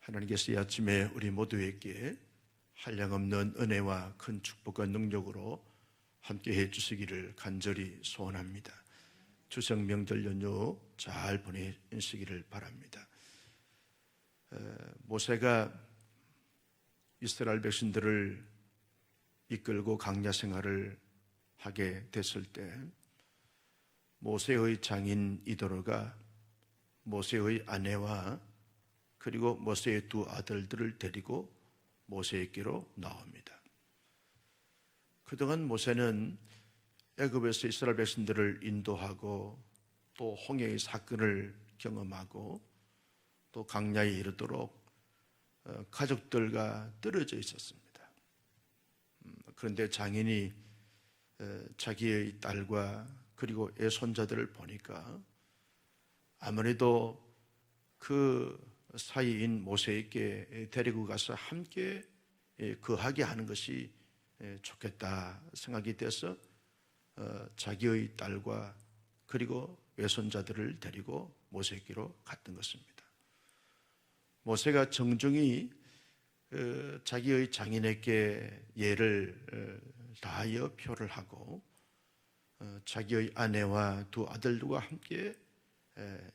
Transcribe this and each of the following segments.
하나님께서 이 아침에 우리 모두에게 한량없는 은혜와 큰 축복과 능력으로 함께해 주시기를 간절히 소원합니다. 추석 명절 연휴 잘 보내시기를 바랍니다. 모세가 이스라엘 백성들을 이끌고 광야 생활을 하게 됐을 때 모세의 장인 이도로가 모세의 아내와 그리고 모세의 두 아들들을 데리고 모세에게로 나옵니다. 그동안 모세는 애굽에서 이스라엘 백성들을 인도하고 또 홍해의 사건을 경험하고 또 광야에 이르도록 가족들과 떨어져 있었습니다. 그런데 장인이 자기의 딸과 그리고 애손자들을 보니까 아무래도 그 사이인 모세에게 데리고 가서 함께 거하게 하는 것이 좋겠다 생각이 돼서 자기의 딸과 그리고 외손자들을 데리고 모세에게로 갔던 것입니다. 모세가 정중히 자기의 장인에게 예를 다하여 표를 하고 자기의 아내와 두 아들들과 함께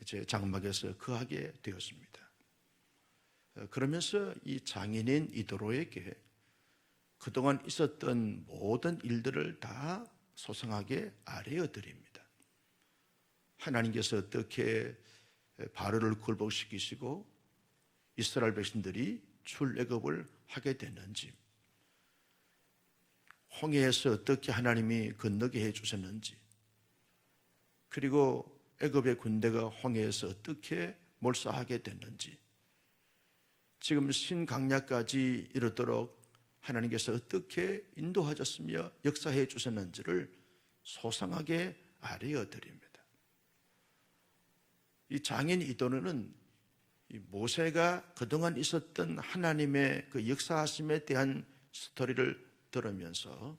이제 장막에서 거하게 되었습니다. 그러면서 이 장인인 이도로에게 그동안 있었던 모든 일들을 다 소상하게 아뢰어 드립니다. 하나님께서 어떻게 바로를 굴복시키시고 이스라엘 백성들이 출애굽을 하게 됐는지, 홍해에서 어떻게 하나님이 건너게 해주셨는지, 그리고 애굽의 군대가 홍해에서 어떻게 몰사하게 됐는지, 지금 신강야까지 이르도록 하나님께서 어떻게 인도하셨으며 역사해 주셨는지를 소상하게 아뢰어 드립니다. 이 장인 이도로는 모세가 그동안 있었던 하나님의 그 역사하심에 대한 스토리를 들으면서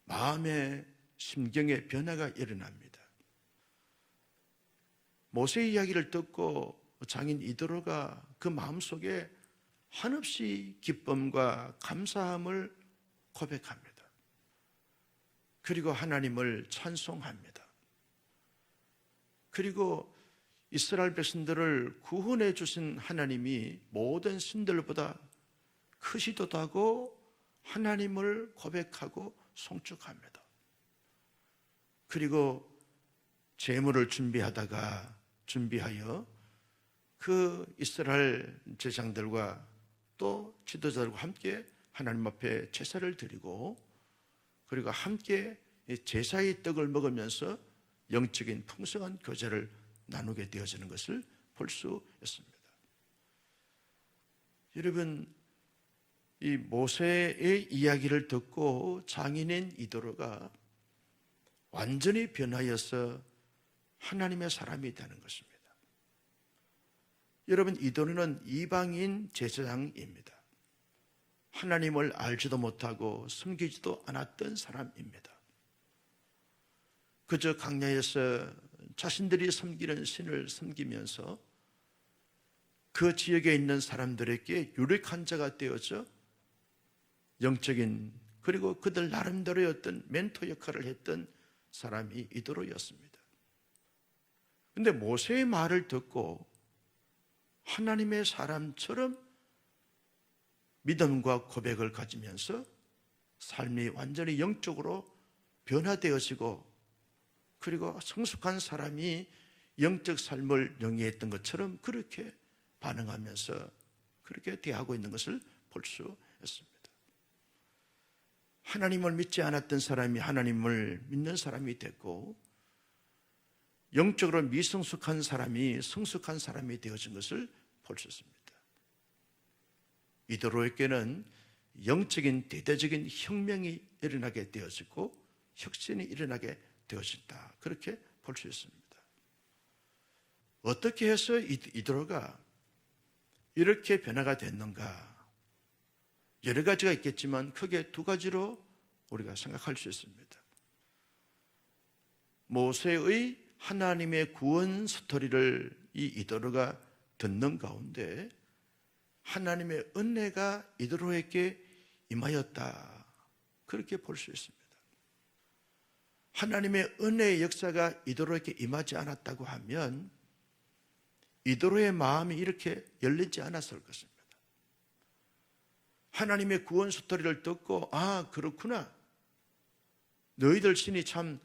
마음의 심경의 변화가 일어납니다. 모세의 이야기를 듣고 장인 이도로가 그 마음속에 한없이 기쁨과 감사함을 고백합니다. 그리고 하나님을 찬송합니다. 그리고 이스라엘 백성들을 구원해 주신 하나님이 모든 신들보다 크시도다고 하나님을 고백하고 송축합니다. 그리고 제물을 준비하여 그 이스라엘 제장들과 또 지도자들과 함께 하나님 앞에 제사를 드리고 그리고 함께 제사의 떡을 먹으면서 영적인 풍성한 교제를 나누게 되어지는 것을 볼 수 있습니다. 여러분, 이 모세의 이야기를 듣고 장인인 이도로가 완전히 변하여서 하나님의 사람이 되는 것입니다. 여러분, 이도로는 이방인 제사장입니다. 하나님을 알지도 못하고 섬기지도 않았던 사람입니다. 그저 광야에서 자신들이 섬기는 신을 섬기면서 그 지역에 있는 사람들에게 유력한 자가 되어져 영적인 그리고 그들 나름대로의 어떤 멘토 역할을 했던 사람이 이도로였습니다. 그런데 모세의 말을 듣고 하나님의 사람처럼 믿음과 고백을 가지면서 삶이 완전히 영적으로 변화되어지고 그리고 성숙한 사람이 영적 삶을 영위했던 것처럼 그렇게 반응하면서 그렇게 대하고 있는 것을 볼 수 있습니다. 하나님을 믿지 않았던 사람이 하나님을 믿는 사람이 됐고 영적으로 미성숙한 사람이 성숙한 사람이 되어진 것을 볼 수 있습니다. 이도로에게는 영적인 대대적인 혁명이 일어나게 되어지고 혁신이 일어나게 되어진다. 그렇게 볼 수 있습니다. 어떻게 해서 이도로가 이렇게 변화가 됐는가? 여러 가지가 있겠지만 크게 두 가지로 우리가 생각할 수 있습니다. 모세의 하나님의 구원 스토리를 이 이도로가 듣는 가운데 하나님의 은혜가 이드로에게 임하였다, 그렇게 볼 수 있습니다. 하나님의 은혜의 역사가 이드로에게 임하지 않았다고 하면 이드로의 마음이 이렇게 열리지 않았을 것입니다. 하나님의 구원 스토리를 듣고, 아, 그렇구나, 너희들 신이 참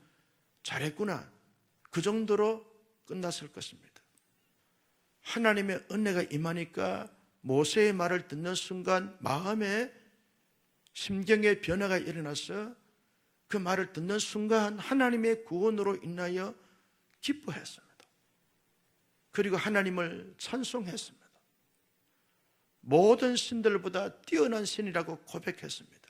잘했구나, 그 정도로 끝났을 것입니다. 하나님의 은혜가 임하니까 모세의 말을 듣는 순간 마음에 심경의 변화가 일어나서 그 말을 듣는 순간 하나님의 구원으로 인하여 기뻐했습니다. 그리고 하나님을 찬송했습니다. 모든 신들보다 뛰어난 신이라고 고백했습니다.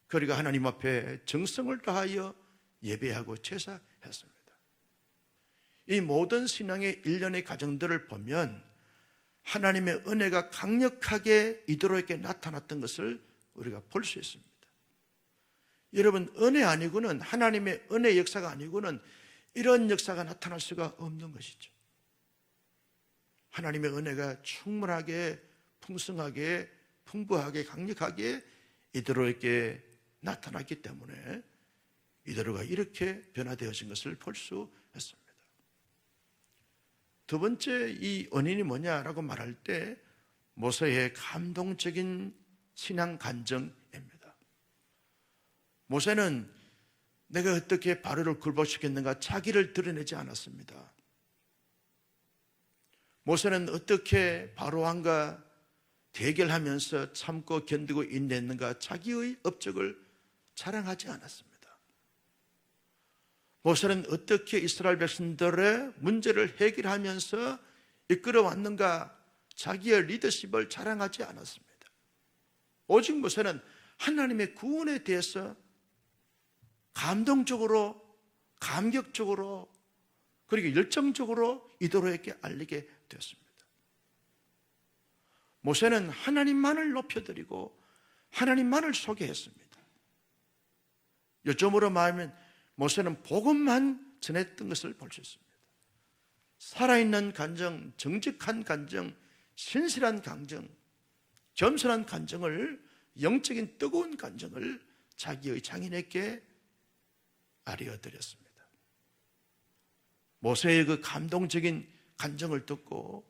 그리고 하나님 앞에 정성을 다하여 예배하고 제사했습니다. 이 모든 신앙의 일련의 과정들을 보면 하나님의 은혜가 강력하게 이드로에게 나타났던 것을 우리가 볼 수 있습니다. 여러분, 은혜 아니고는, 하나님의 은혜 역사가 아니고는 이런 역사가 나타날 수가 없는 것이죠. 하나님의 은혜가 충분하게, 풍성하게, 풍부하게, 강력하게 이드로에게 나타났기 때문에 이드로가 이렇게 변화되어진 것을 볼 수 있습니다. 두 번째, 이 원인이 뭐냐라고 말할 때 모세의 감동적인 신앙 간증입니다. 모세는 내가 어떻게 바로를 굴복시켰는가 자기를 드러내지 않았습니다. 모세는 어떻게 바로왕과 대결하면서 참고 견디고 인내했는가 자기의 업적을 자랑하지 않았습니다. 모세는 어떻게 이스라엘 백성들의 문제를 해결하면서 이끌어왔는가 자기의 리더십을 자랑하지 않았습니다. 오직 모세는 하나님의 구원에 대해서 감동적으로, 감격적으로, 그리고 열정적으로 이드로에게 알리게 되었습니다. 모세는 하나님만을 높여드리고 하나님만을 소개했습니다. 요점으로 말하면 모세는 복음만 전했던 것을 볼 수 있습니다. 살아있는 간증, 정직한 간증, 신실한 간증, 겸손한 간증을, 영적인 뜨거운 간증을 자기의 장인에게 알려드렸습니다. 모세의 그 감동적인 간증을 듣고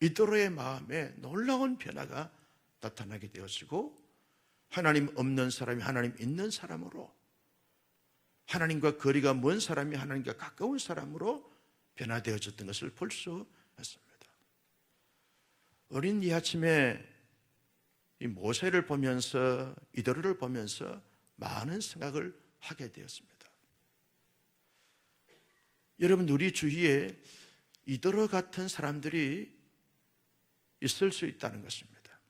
이드로의 마음에 놀라운 변화가 나타나게 되었고, 하나님 없는 사람이 하나님 있는 사람으로, 하나님과 거리가 먼 사람이 하나님과 가까운 사람으로 변화되어졌던 것을 볼 수 있습니다. 어린 이 아침에 이 모세를 보면서, 이드로를 보면서 많은 생각을 하게 되었습니다. 여러분, 우리 주위에 이드로 같은 사람들이 있을 수 있다는 것입니다.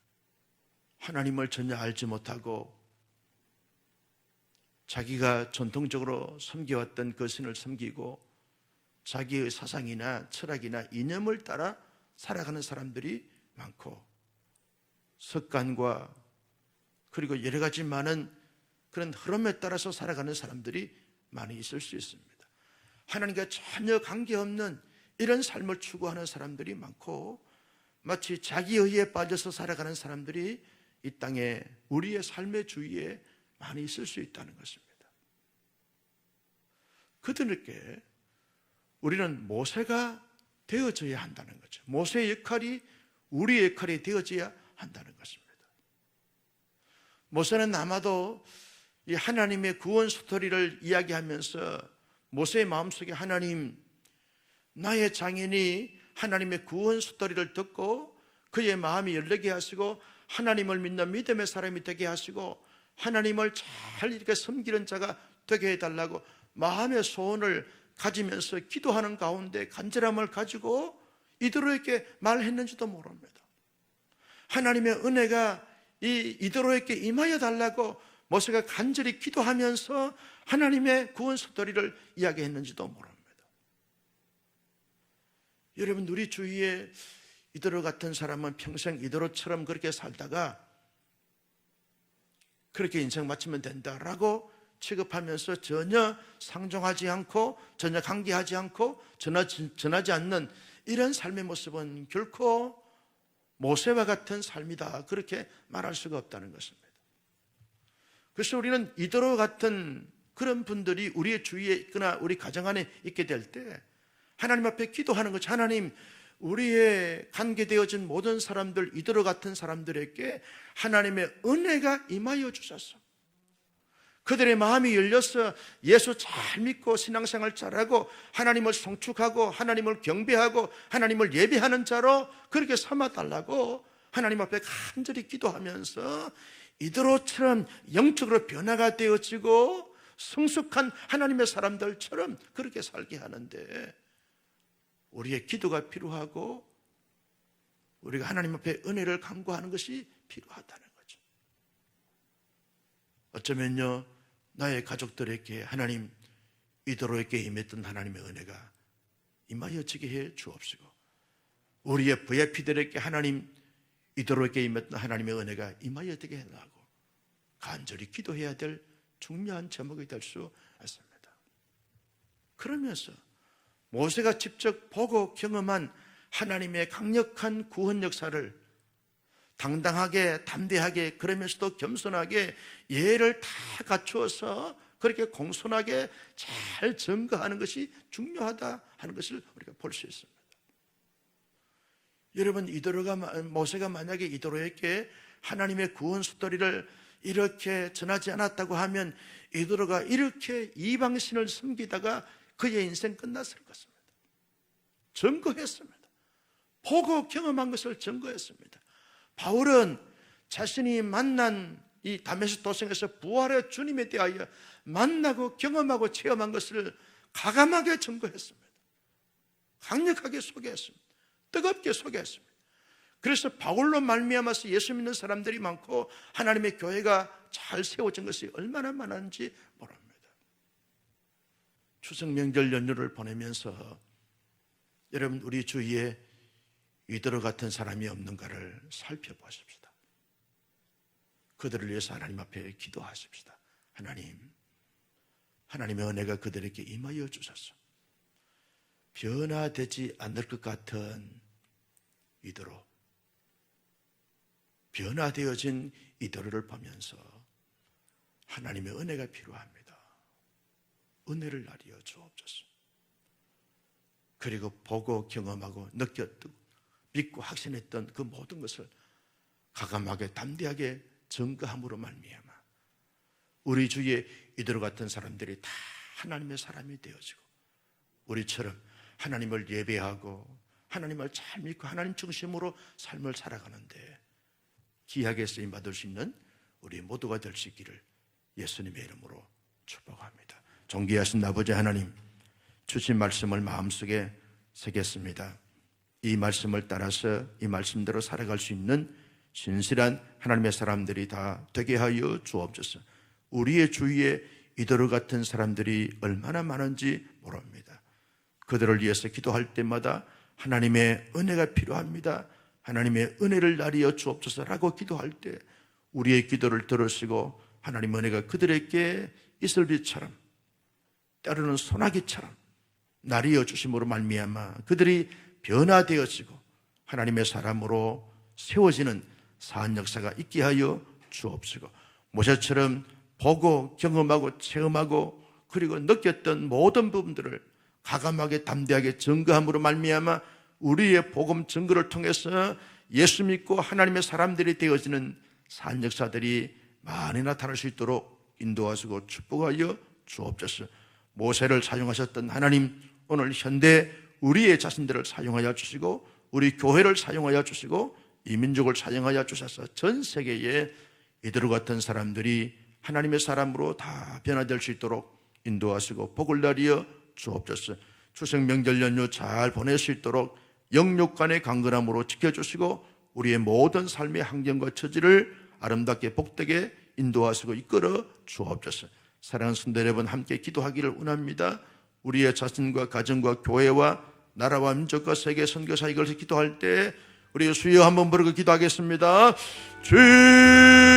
하나님을 전혀 알지 못하고 자기가 전통적으로 섬겨왔던 그 신을 섬기고 자기의 사상이나 철학이나 이념을 따라 살아가는 사람들이 많고, 습관과 그리고 여러 가지 많은 그런 흐름에 따라서 살아가는 사람들이 많이 있을 수 있습니다. 하나님과 전혀 관계없는 이런 삶을 추구하는 사람들이 많고, 마치 자기 의에 빠져서 살아가는 사람들이 이 땅에, 우리의 삶의 주위에 많이 있을 수 있다는 것입니다. 그들에게 우리는 모세가 되어져야 한다는 거죠. 모세의 역할이 우리의 역할이 되어져야 한다는 것입니다. 모세는 아마도 이 하나님의 구원 스토리를 이야기하면서 모세의 마음속에, 하나님, 나의 장인이 하나님의 구원 스토리를 듣고 그의 마음이 열리게 하시고 하나님을 믿는 믿음의 사람이 되게 하시고 하나님을 잘 이렇게 섬기는 자가 되게 해달라고 마음의 소원을 가지면서 기도하는 가운데 간절함을 가지고 이드로에게 말했는지도 모릅니다. 하나님의 은혜가 이 이드로에게 임하여 달라고 모세가 간절히 기도하면서 하나님의 구원 스토리를 이야기했는지도 모릅니다. 여러분, 우리 주위에 이드로 같은 사람은 평생 이드로처럼 그렇게 살다가 그렇게 인생 마치면 된다라고 취급하면서 전혀 상종하지 않고, 전혀 관계하지 않고, 전하지 않는 이런 삶의 모습은 결코 모세와 같은 삶이다, 그렇게 말할 수가 없다는 것입니다. 그래서 우리는 이도로 같은 그런 분들이 우리의 주위에 있거나 우리 가정 안에 있게 될 때 하나님 앞에 기도하는 거죠. 하나님, 우리의 관계되어진 모든 사람들, 이도로 같은 사람들에게 하나님의 은혜가 임하여 주소서. 그들의 마음이 열려서 예수 잘 믿고 신앙생활 잘하고 하나님을 송축하고 하나님을 경배하고 하나님을 예배하는 자로 그렇게 삼아달라고 하나님 앞에 간절히 기도하면서 이도로처럼 영적으로 변화가 되어지고 성숙한 하나님의 사람들처럼 그렇게 살게 하는데, 우리의 기도가 필요하고 우리가 하나님 앞에 은혜를 간구하는 것이 필요하다는 거죠. 어쩌면요, 나의 가족들에게 하나님, 이도로에게 임했던 하나님의 은혜가 임하여지게 해 주옵시고, 우리의 VIP들에게 하나님, 이도로에게 임했던 하나님의 은혜가 임하여지게 해달라고 간절히 기도해야 될 중요한 제목이 될 수 있습니다. 그러면서 모세가 직접 보고 경험한 하나님의 강력한 구원 역사를 당당하게, 담대하게, 그러면서도 겸손하게 예를 다 갖추어서 그렇게 공손하게 잘 증거하는 것이 중요하다 하는 것을 우리가 볼 수 있습니다. 여러분, 모세가 만약에 이도로에게 하나님의 구원 스토리를 이렇게 전하지 않았다고 하면 이도로가 이렇게 이방신을 섬기다가 그의 인생 끝났을 것입니다. 증거했습니다. 보고 경험한 것을 증거했습니다. 바울은 자신이 만난 이 다메섹 도성에서 부활의 주님에 대하여 만나고 경험하고 체험한 것을 가감하게 증거했습니다. 강력하게 소개했습니다. 뜨겁게 소개했습니다. 그래서 바울로 말미암아서 예수 믿는 사람들이 많고 하나님의 교회가 잘 세워진 것이 얼마나 많은지 모릅니다. 추석 명절 연휴를 보내면서 여러분, 우리 주위에 이도로 같은 사람이 없는가를 살펴보십시다. 그들을 위해서 하나님 앞에 기도하십시다. 하나님, 하나님의 은혜가 그들에게 임하여 주소서. 변화되지 않을 것 같은 이도로, 변화되어진 이도로를 보면서 하나님의 은혜가 필요합니다. 은혜를 나리여 주옵소서. 그리고 보고 경험하고 느꼈고 믿고 확신했던 그 모든 것을 가감하게 담대하게 증거함으로 말미암아 우리 주위에 이도로 같은 사람들이 다 하나님의 사람이 되어지고 우리처럼 하나님을 예배하고 하나님을 잘 믿고 하나님 중심으로 삶을 살아가는데 귀하게 쓰임받을 수 있는 우리 모두가 될 수 있기를 예수님의 이름으로 축복합니다. 존귀하신 아버지 하나님, 주신 말씀을 마음속에 새겼습니다. 이 말씀을 따라서 이 말씀대로 살아갈 수 있는 신실한 하나님의 사람들이 다 되게 하여 주옵소서. 우리의 주위에 이도로 같은 사람들이 얼마나 많은지 모릅니다. 그들을 위해서 기도할 때마다 하나님의 은혜가 필요합니다. 하나님의 은혜를 나리여 주옵소서라고 기도할 때 우리의 기도를 들으시고 하나님의 은혜가 그들에게 이슬비처럼 때로는 소나기처럼 나리여 주심으로 말미암아 그들이 변화되어지고 하나님의 사람으로 세워지는 사한 역사가 있게 하여 주옵시고 모세처럼 보고 경험하고 체험하고 그리고 느꼈던 모든 부분들을 가감하게 담대하게 증거함으로 말미암아 우리의 복음 증거를 통해서 예수 믿고 하나님의 사람들이 되어지는 사한 역사들이 많이 나타날 수 있도록 인도하시고 축복하여 주옵소서. 모세를 사용하셨던 하나님, 오늘 현대 우리의 자신들을 사용하여 주시고 우리 교회를 사용하여 주시고 이 민족을 사용하여 주셔서 전 세계에 이들과 같은 사람들이 하나님의 사람으로 다 변화될 수 있도록 인도하시고 복을 나리여 주옵소서. 추석 명절 연휴 잘 보낼 수 있도록 영육간의 강건함으로 지켜주시고 우리의 모든 삶의 환경과 처지를 아름답게 복되게 인도하시고 이끌어 주옵소서. 사랑하는 성도 여러분, 함께 기도하기를 원합니다. 우리의 자신과 가정과 교회와 나라와 민족과 세계 선교사 이것을 기도할 때 우리 수요 한번 부르고 기도하겠습니다. 주여